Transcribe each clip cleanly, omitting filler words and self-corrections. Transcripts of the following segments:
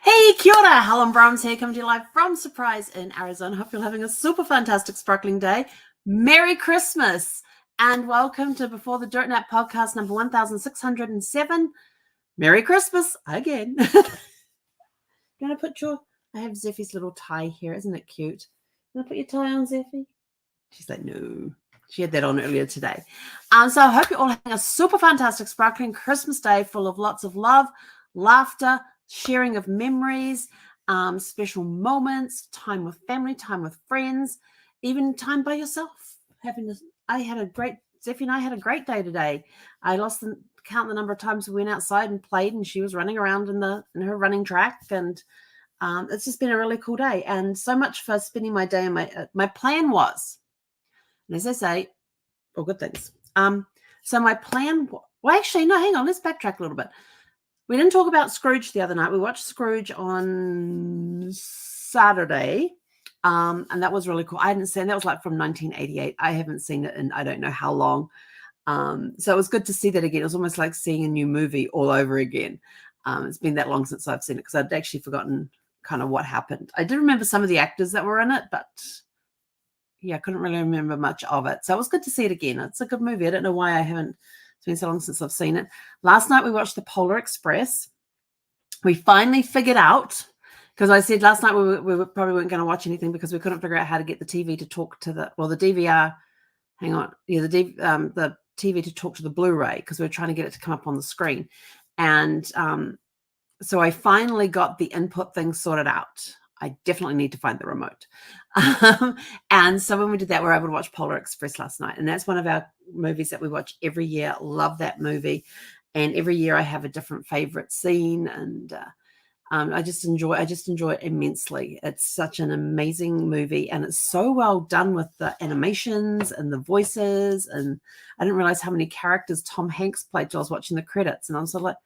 Hey, kia ora, Helen Brahms here, coming to you live from Surprise in Arizona. Hope you're having a super fantastic, sparkling day. Merry Christmas, and welcome to Before the Dirt Nap podcast number 1607. Merry Christmas again. Gonna put your, I have Zeffie's little tie here, isn't it cute? Gonna put your tie on, Zeffie? She's like, no. She had that on earlier today. So I hope you're all having a super fantastic, sparkling Christmas day full of lots of love, laughter, sharing of memories, special moments, time with family, time with friends, even time by yourself. Zeffie and I had a great day today. I lost count the number of times we went outside and played, and she was running around in her running track, and it's just been a really cool day. And so much for spending my day. My plan was, and as I say, all good things. So my plan, actually, no, hang on, let's backtrack a little bit. We didn't talk about Scrooge the other night. We watched Scrooge on Saturday, and that was really cool. I hadn't seen, that was like from 1988. I haven't seen it in I don't know how long. So it was good to see that again. It was almost like seeing a new movie all over again. It's been that long since I've seen it because I'd actually forgotten kind of what happened. I did remember some of the actors that were in it, but yeah, I couldn't really remember much of it. So it was good to see it again. It's a good movie. I don't know why it's been so long since I've seen it. Last night we watched The Polar Express. We finally figured out, because I said last night we probably weren't going to watch anything because we couldn't figure out how to get the TV to talk to the DVR. Hang on. Yeah, the TV to talk to the Blu-ray, because we were trying to get it to come up on the screen. And so I finally got the input thing sorted out. I definitely need to find the remote. And so when we did that, we were able to watch Polar Express last night. And that's one of our movies that we watch every year. Love that movie. And every year I have a different favorite scene. And I just enjoy it immensely. It's such an amazing movie. And it's so well done with the animations and the voices. And I didn't realize how many characters Tom Hanks played till I was watching the credits. And I was sort of like,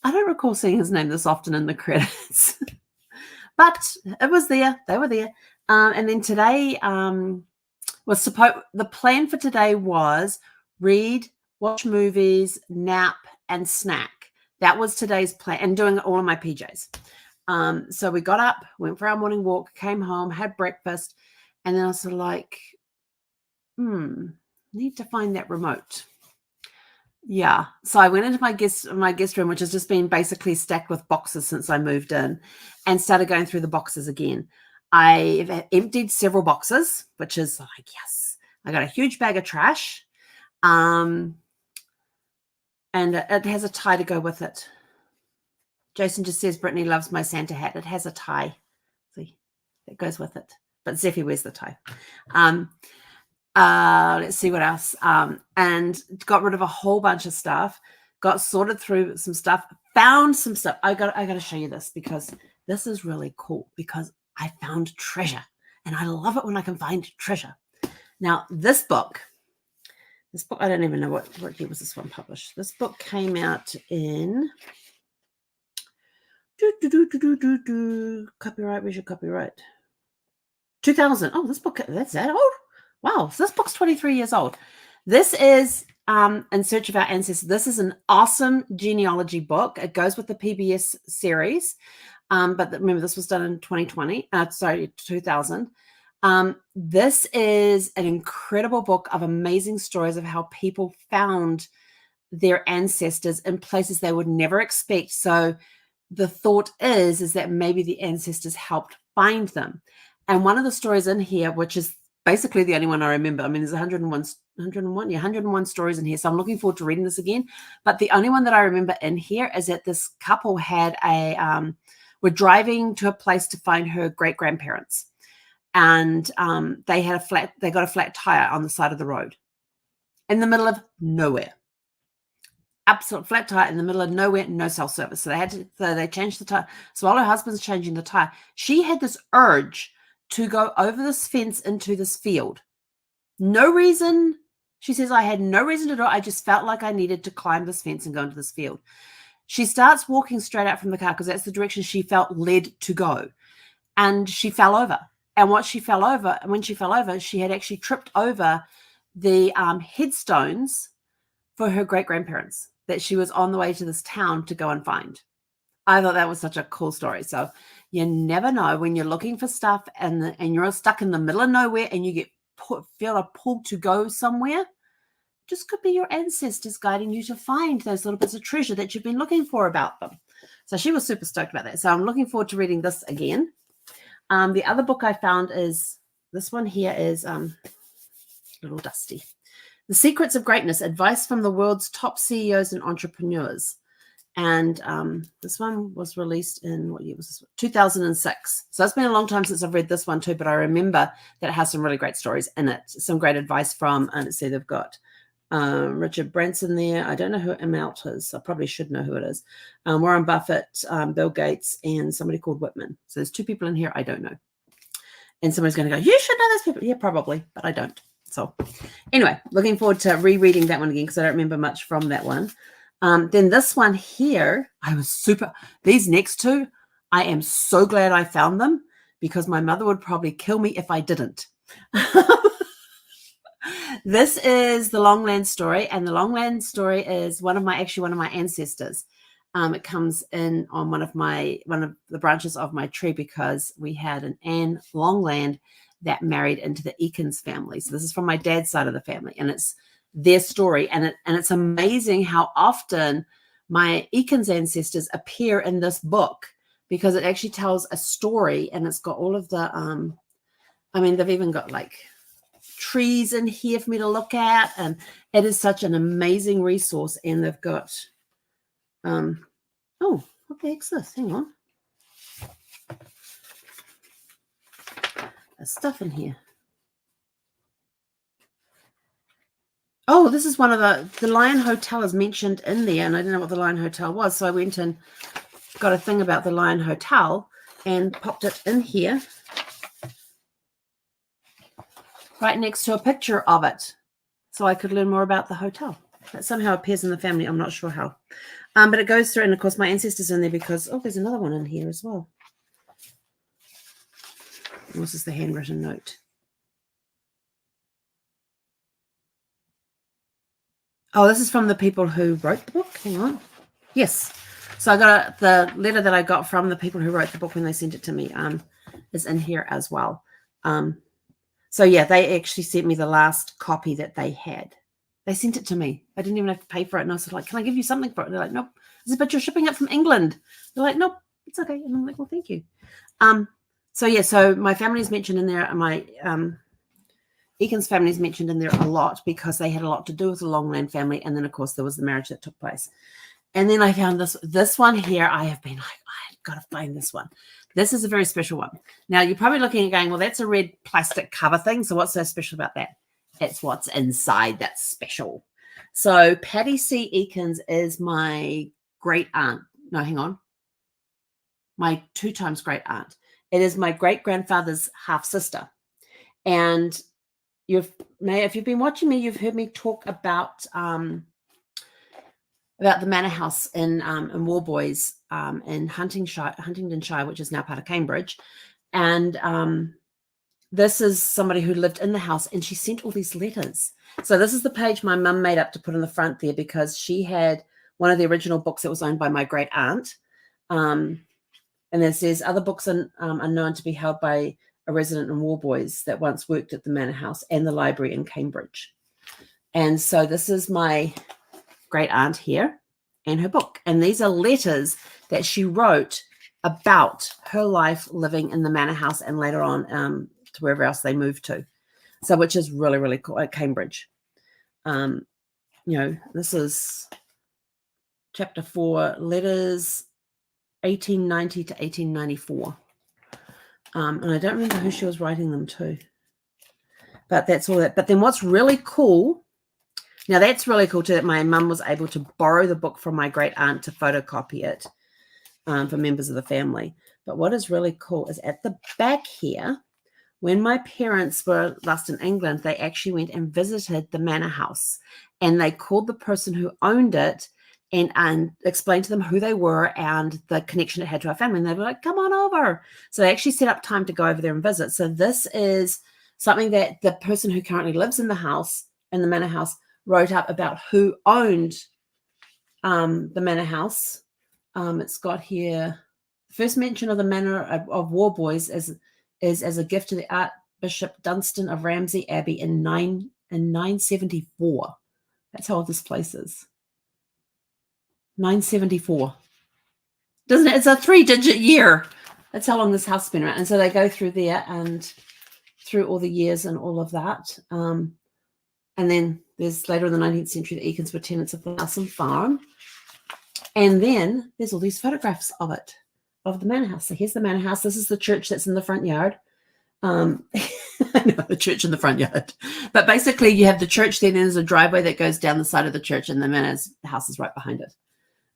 I don't recall seeing his name this often in the credits. But it was there. They were there. And then today the plan for today was read, watch movies, nap, and snack. That was today's plan, and doing all of my PJs. So we got up, went for our morning walk, came home, had breakfast, and then I was sort of like, need to find that remote. Yeah. So I went into my guest room, which has just been basically stacked with boxes since I moved in, and started going through the boxes again. I've emptied several boxes, which is like, yes, I got a huge bag of trash. And it has a tie to go with it. Jason just says, Brittany loves my Santa hat. It has a tie. See, that goes with it. But Zeffie wears the tie. Let's see what else. And got rid of a whole bunch of stuff, got sorted through some stuff, found some stuff. I got to show you this, because this is really cool, because I found treasure, and I love it when I can find treasure. Now, this book, I don't even know what year was this one published. This book came out in copyright. Where's your copyright? 2000. Oh, this book, that's that old. Wow, so this book's 23 years old. This is In Search of Our Ancestors. This is an awesome genealogy book. It goes with the PBS series. But remember, this was done in 2000. This is an incredible book of amazing stories of how people found their ancestors in places they would never expect. So the thought is that maybe the ancestors helped find them. And one of the stories in here, which is basically the only one I remember. I mean, there's 101 stories in here. So I'm looking forward to reading this again. But the only one that I remember in here is that this couple had were driving to a place to find her great-grandparents. And they got a flat tire on the side of the road in the middle of nowhere. Absolute flat tire in the middle of nowhere, no cell service. So they changed the tire. So while her husband's changing the tire, she had this urge to go over this fence into this field. No reason. She says, I had no reason to do it. I just felt like I needed to climb this fence and go into this field. She starts walking straight out from the car because that's the direction she felt led to go. And she fell over. And when she fell over, she had actually tripped over the headstones for her great-grandparents. that she was on the way to this town to go and find. I thought that was such a cool story. So you never know when you're looking for stuff and you're stuck in the middle of nowhere and you feel a pull to go somewhere. Just could be your ancestors guiding you to find those little bits of treasure that you've been looking for about them. So she was super stoked about that. So I'm looking forward to reading this again. The other book I found is this one here is a little dusty. The Secrets of Greatness, Advice from the World's Top CEOs and Entrepreneurs. And this one was released in, what year was this? 2006. So it's been a long time since I've read this one too, but I remember that it has some really great stories in it. Some great advice from, let's see, they've got Richard Branson there. I don't know who Immelt is. I probably should know who it is. Warren Buffett, Bill Gates, and somebody called Whitman. So there's two people in here I don't know. And somebody's going to go, you should know those people. Yeah, probably, but I don't. So anyway, looking forward to rereading that one again because I don't remember much from that one. Then this one here, these next two, I am so glad I found them because my mother would probably kill me if I didn't. This is the Longland Story, and the Longland Story is one of my ancestors. It comes in on one of the branches of my tree because we had an Anne Longland that married into the Eakins family. So this is from my dad's side of the family, and it's their story. And it's amazing how often my Eakins ancestors appear in this book because it actually tells a story, and it's got all of the, they've even got like trees in here for me to look at, and it is such an amazing resource. And they've got, oh, what the heck's this? Hang on. There's stuff in here. Oh, this is one of the Lion Hotel is mentioned in there, and I didn't know what the Lion Hotel was, so I went and got a thing about the Lion Hotel and popped it in here right next to a picture of it so I could learn more about the hotel. That somehow appears in the family. I'm not sure how. But it goes through, and of course my ancestors in there because, oh, there's another one in here as well. And this is the handwritten note. Oh, this is from the people who wrote the book. Hang on. Yes. So I got the letter that I got from the people who wrote the book when they sent it to me is in here as well. So yeah, they actually sent me the last copy that they had. They sent it to me. I didn't even have to pay for it. And I was like, can I give you something for it? They're like, nope. I said, but you're shipping it from England. They're like, nope, it's okay. And I'm like, well, thank you. So yeah, so my family is mentioned in there. My Eakins family is mentioned in there a lot because they had a lot to do with the Longland family. And then, of course, there was the marriage that took place. And then I found this one here. I have been like, I've got to find this one. This is a very special one. Now, you're probably looking and going, well, that's a red plastic cover thing. So what's so special about that? It's what's inside that's special. So Patty C. Eakins is my great aunt. No, hang on. My 2 times great aunt. It is my great-grandfather's half-sister. And if you've been watching me, you've heard me talk about the Manor House in Warboys in Huntingdonshire, which is now part of Cambridge. And this is somebody who lived in the house, and she sent all these letters. So this is the page my mum made up to put in the front there because she had one of the original books that was owned by my great aunt. And it says other books are known to be held by a resident in Warboys that once worked at the Manor House and the library in Cambridge. And so this is my great aunt here and her book. And these are letters that she wrote about her life living in the Manor House and later on to wherever else they moved to. So which is really, really cool at Cambridge. This is chapter 4, letters 1890 to 1894. And I don't remember who she was writing them to. But that's all that. But then what's really cool, now that's really cool too, that my mum was able to borrow the book from my great aunt to photocopy it for members of the family. But what is really cool is at the back here, when my parents were last in England, they actually went and visited the Manor House. And they called the person who owned it and explained to them who they were and the connection it had to our family. And they were like, come on over. So they actually set up time to go over there and visit. So this is something that the person who currently lives in the house, in the Manor House, wrote up about who owned the manor house. It's got here first mention of the manor of Warboys is as a gift to the Archbishop Dunstan of Ramsey Abbey in 974. That's how old this place is. 974. Doesn't it? It's a 3-digit year. That's how long this house has been around. And so they go through there and through all the years and all of that. And then there's later in the 19th century, the Eakins were tenants of the Nelson Farm. And then there's all these photographs of it, of the manor house. So here's the manor house. This is the church that's in the front yard. I know, the church in the front yard. But basically you have the church, then there's a driveway that goes down the side of the church, and the manor house is right behind it.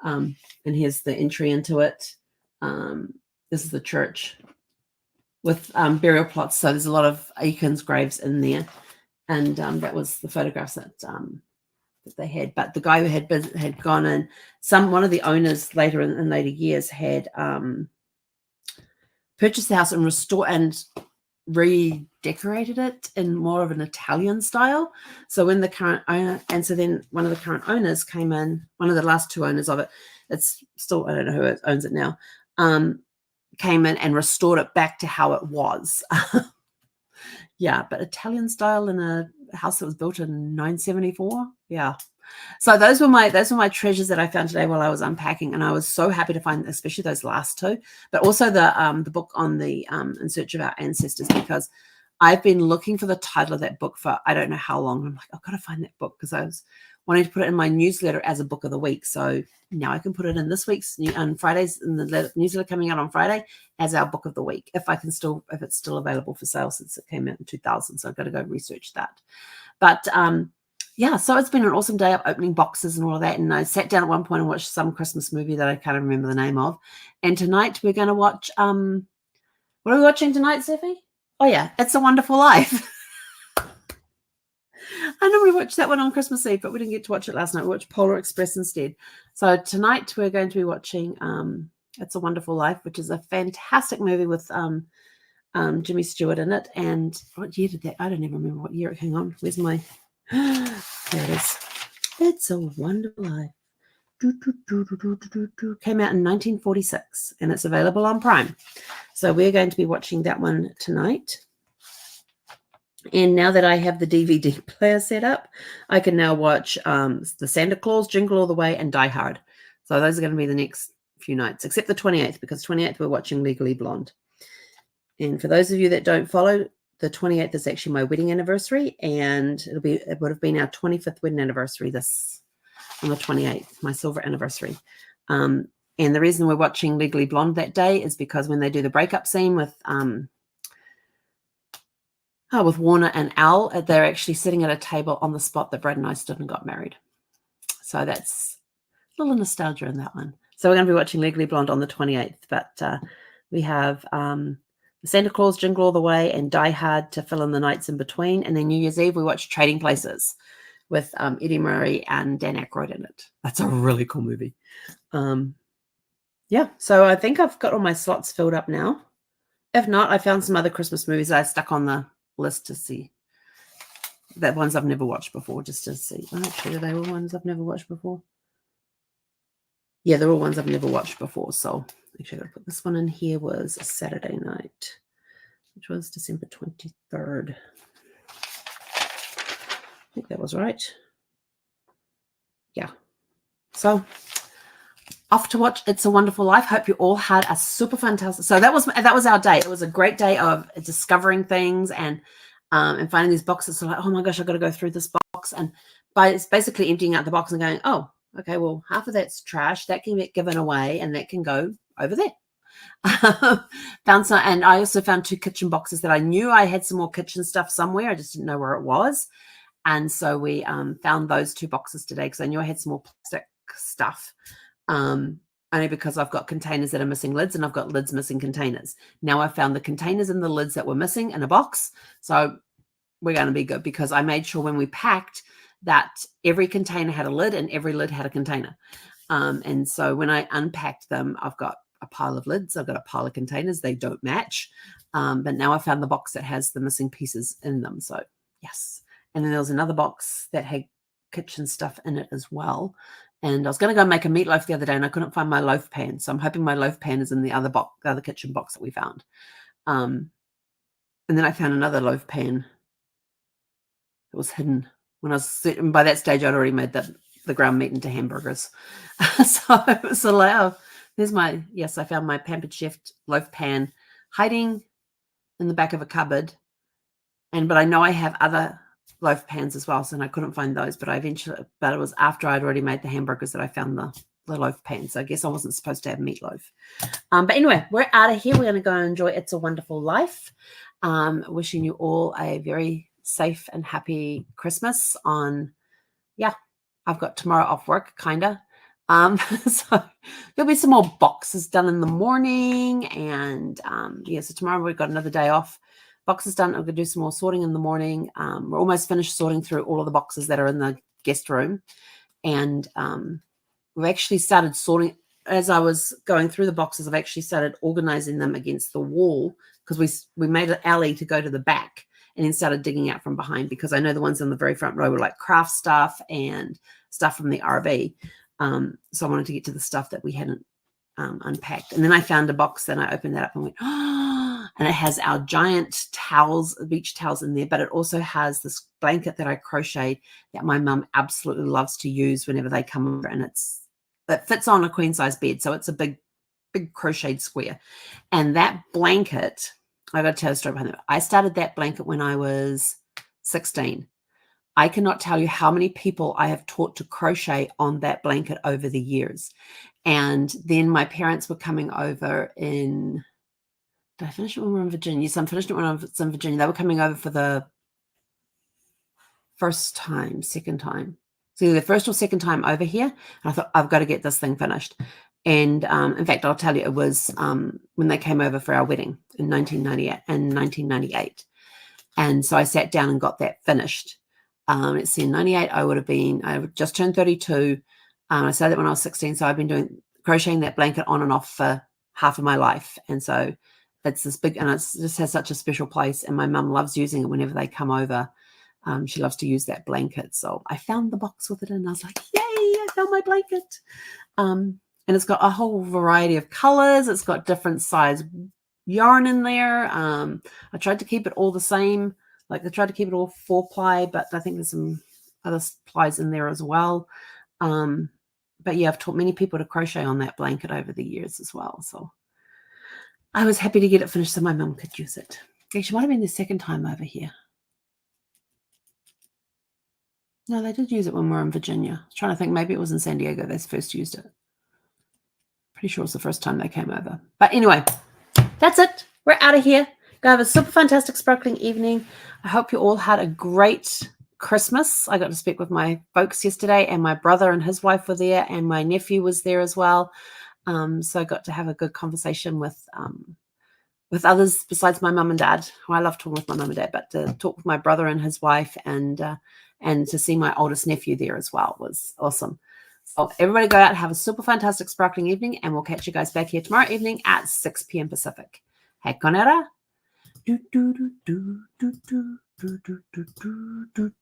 And here's the entry into it. This is the church with burial plots. So there's a lot of Eakins graves in there. And that was the photographs that they had. But the guy who had gone in, one of the owners later in later years had purchased the house and restored and redecorated it in more of an Italian style. So when the current owner, and so then one of the current owners came in, one of the last two owners of it, it's still, I don't know who owns it now, came in and restored it back to how it was. Yeah, but Italian style in a house that was built in 974. Yeah. So those were my treasures that I found today while I was unpacking, and I was so happy to find, especially those last two, but also the book on the In Search of Our Ancestors, because I've been looking for the title of that book for I don't know how long. I'm like, I've got to find that book, because I was wanting to put it in my newsletter as a book of the week. So now I can put it in this week's on Fridays in the newsletter coming out on Friday as our book of the week, if it's still available for sale, since it came out in 2000. So I've got to go research that. But yeah, so it's been an awesome day of opening boxes and all of that. And I sat down at one point and watched some Christmas movie that I can't remember the name of. And tonight we're going to watch, what are we watching tonight, Sophie? Oh yeah, It's a Wonderful Life. I normally watch that one on Christmas Eve, but we didn't get to watch it last night. We watched Polar Express instead. So tonight we're going to be watching It's a Wonderful Life, which is a fantastic movie with Jimmy Stewart in it. And what year did that? I don't even remember what year. Hang on, where's my... There it is. It's a Wonderful Life. Came out in 1946, and it's available on Prime. So we're going to be watching that one tonight. And now that I have the DVD player set up, I can now watch the Santa Claus, Jingle All the Way, and Die Hard. So those are going to be the next few nights, except the 28th, because 28th we're watching Legally Blonde. And for those of you that don't follow, the 28th is actually my wedding anniversary, and it would have been our 25th wedding anniversary on the 28th, my silver anniversary. And the reason we're watching Legally Blonde that day is because when they do the breakup scene with Warner and Al, they're actually sitting at a table on the spot that Brad and I stood and got married. So that's a little nostalgia in that one. So we're going to be watching Legally Blonde on the 28th, but we have Santa Claus, Jingle All the Way, and Die Hard to fill in the nights in between. And then New Year's Eve, we watch Trading Places with Eddie Murray and Dan Aykroyd in it. That's a really cool movie. Yeah, so I think I've got all my slots filled up now. If not, I found some other Christmas movies I stuck on the list to see. That ones I've never watched before, just to see. Oh, actually, are they all ones I've never watched before? Yeah, they're all ones I've never watched before. So actually, I'm going to put this one in here. Was a Saturday night, which was December 23rd. I think that was right. Yeah. So off to watch It's a Wonderful Life. Hope you all had a super fantastic. So that was our day. It was a great day of discovering things and finding these boxes. So like, oh my gosh, I've got to go through this box, and it's basically emptying out the box and going, oh, okay, well, half of that's trash that can get given away, and that can go over there. Found some, and I also found 2 kitchen boxes that I knew I had some more kitchen stuff somewhere. I just didn't know where it was. And so we found those 2 boxes today because I knew I had some more plastic stuff. Only because I've got containers that are missing lids, and I've got lids missing containers. Now I found the containers and the lids that were missing in a box. So we're going to be good, because I made sure when we packed that every container had a lid and every lid had a container. And so when I unpacked them, I've got a pile of lids. I've got a pile of containers. They don't match. But now I found the box that has the missing pieces in them. So yes. And then there was another box that had kitchen stuff in it as well. And I was going to go make a meatloaf the other day, and I couldn't find my loaf pan. So I'm hoping my loaf pan is in the other box, the other kitchen box that we found. And then I found another loaf pan. It was hidden when I was sitting. By that stage, I'd already made the ground meat into hamburgers. So it was like, oh, there's my, yes, I found my Pampered Chef loaf pan hiding in the back of a cupboard. But I know I have other loaf pans as well, so I couldn't find those. But it was after I'd already made the hamburgers that I found the loaf pan. So I guess I wasn't supposed to have meatloaf. But anyway, we're out of here. We're going to go and enjoy It's a Wonderful Life. Wishing you all a very safe and happy Christmas I've got tomorrow off work, kind of. So there'll be some more boxes done in the morning. And so tomorrow we've got another day off. Boxes done. I'm going to do some more sorting in the morning. We're almost finished sorting through all of the boxes that are in the guest room. And we've actually started sorting. As I was going through the boxes, I've actually started organizing them against the wall, because we made an alley to go to the back, and then started digging out from behind, because I know the ones on the very front row were like craft stuff and stuff from the RV. So I wanted to get to the stuff that we hadn't unpacked. And then I found a box, and I opened that up and went, oh, and it has our giant towels, beach towels in there, but it also has this blanket that I crocheted that my mum absolutely loves to use whenever they come over, and it fits on a queen size bed. So it's a big crocheted square. And that blanket, I got to tell a story behind it. I started that blanket when I was 16. I cannot tell you how many people I have taught to crochet on that blanket over the years. And then my parents were coming over did I finish it when we were in Virginia? Yes, I'm finishing it when I was in Virginia. They were coming over for the second time. So the first or second time over here. And I thought, I've got to get this thing finished. And in fact, I'll tell you, it was when they came over for our wedding in 1998. And so I sat down and got that finished. Let's see, in 98, I just turned 32. I started that when I was 16. So I've been crocheting that blanket on and off for half of my life. And so it's this big, and it just has such a special place. And my mum loves using it whenever they come over. She loves to use that blanket. So I found the box with it, and I was like, yay, I found my blanket. And it's got a whole variety of colors. It's got different size yarn in there. I tried to keep it all the same. Like I tried to keep it all 4-ply, but I think there's some other plies in there as well. But yeah, I've taught many people to crochet on that blanket over the years as well. So I was happy to get it finished so my mum could use it. Actually, might have been the second time over here. No, they did use it when we were in Virginia. I was trying to think, maybe it was in San Diego they first used it. Pretty sure it was the first time they came over. But anyway, that's it. We're out of here. Go have a super fantastic sparkling evening. I hope you all had a great Christmas. I got to speak with my folks yesterday, and my brother and his wife were there, and my nephew was there as well. So I got to have a good conversation with others besides my mum and dad, who I love talking with my mum and dad, but to talk with my brother and his wife, and to see my oldest nephew there as well was awesome. So everybody go out and have a super fantastic sparkling evening, and we'll catch you guys back here tomorrow evening at 6 p.m. Pacific. Hei konera.